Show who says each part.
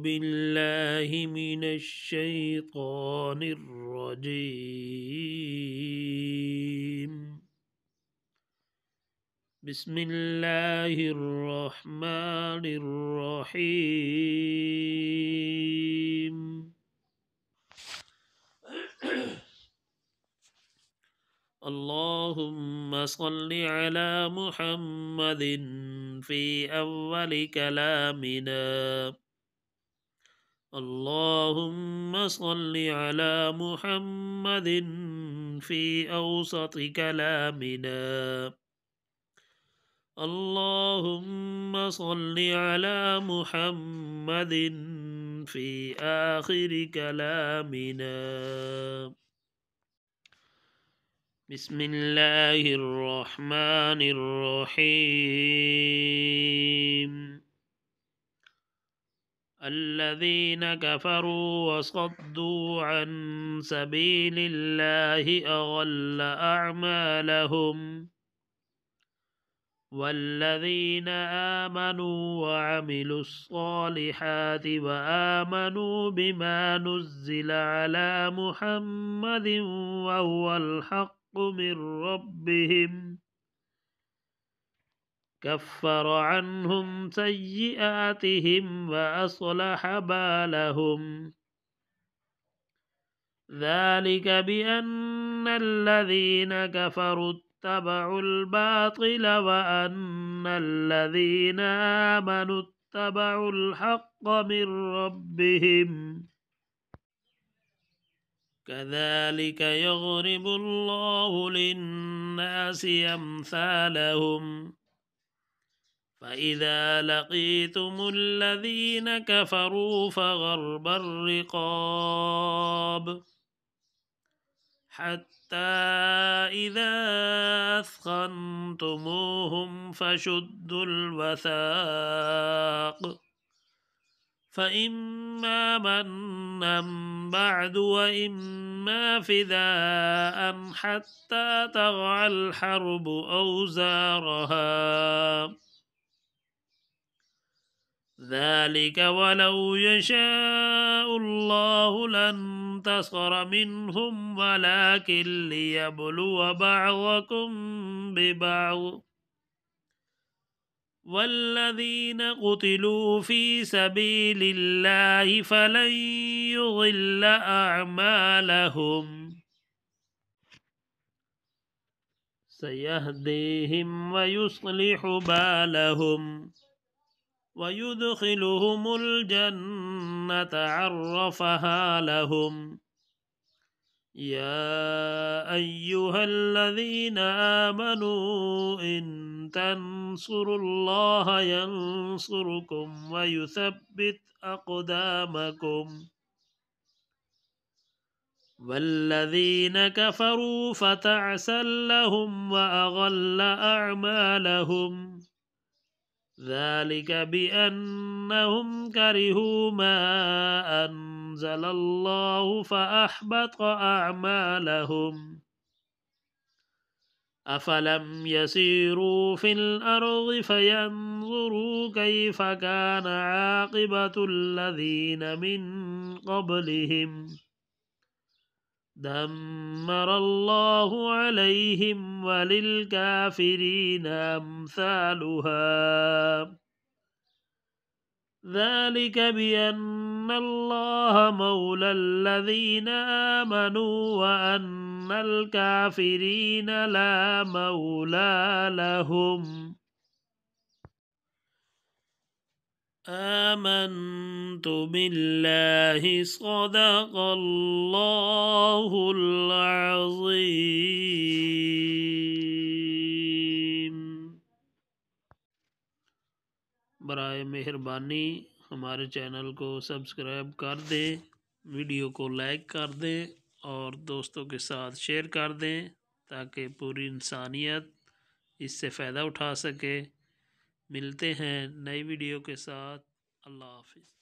Speaker 1: بالله من الشيطان الرجيم بسم الله الرحمن الرحيم اللهم صل على محمد في أول كلامنا اللهم صل على محمد في أوسط كلامنا اللهم صل على محمد في آخر كلامنا بسم الله الرحمن الرحيم الذين كفروا وصدوا عن سبيل الله أضل أعمالهم والذين آمنوا وعملوا الصالحات وآمنوا بما نزل على محمد وهو الحق من ربهم كفر عنهم سيئاتهم وأصلح بالهم ذلك بأن الذين كفروا اتبعوا الباطل وأن الذين آمنوا اتبعوا الحق من ربهم كذلك يضرب الله للناس أمثالهم فإذا لقيتم الذين كفروا فضرب الرقاب حتى إذا أثخنتموهم فشدوا الوثاق فإما منا بعد وإما فداء حتى تضع الحرب أوزارها ذلك ولو يشاء الله لانتصر منهم ولكن ليبلو بعضكم ببعض والذين قتلوا في سبيل الله فلن يضل أعمالهم سيهديهم ويصلح بالهم ويدخلهم الجنة عرفها لهم يا أيها الذين آمنوا إن تنصروا الله ينصركم ويثبت أقدامكم والذين كفروا فتعسا لهم وأضل أعمالهم ذلك بأنهم كرهوا ما أنزل الله فأحبط أعمالهم أفلم يسيروا في الأرض فينظروا كيف كان عاقبة الذين من قبلهم دمر الله عليهم وللكافرين أمثالها ذلك بأن الله مولى الذين آمنوا وأن الكافرين لا مولى لهم آمنت بالله صدق الله العظيم बराए मेहरबानी हमारे चैनल को सब्सक्राइब कर दें वीडियो को लाइक कर दें और दोस्तों के साथ शेयर कर दें ताकि पूरी इंसानियत इससे फ़ायदा उठा सके मिलते हैं नई वीडियो के साथ अल्लाह हाफिज़।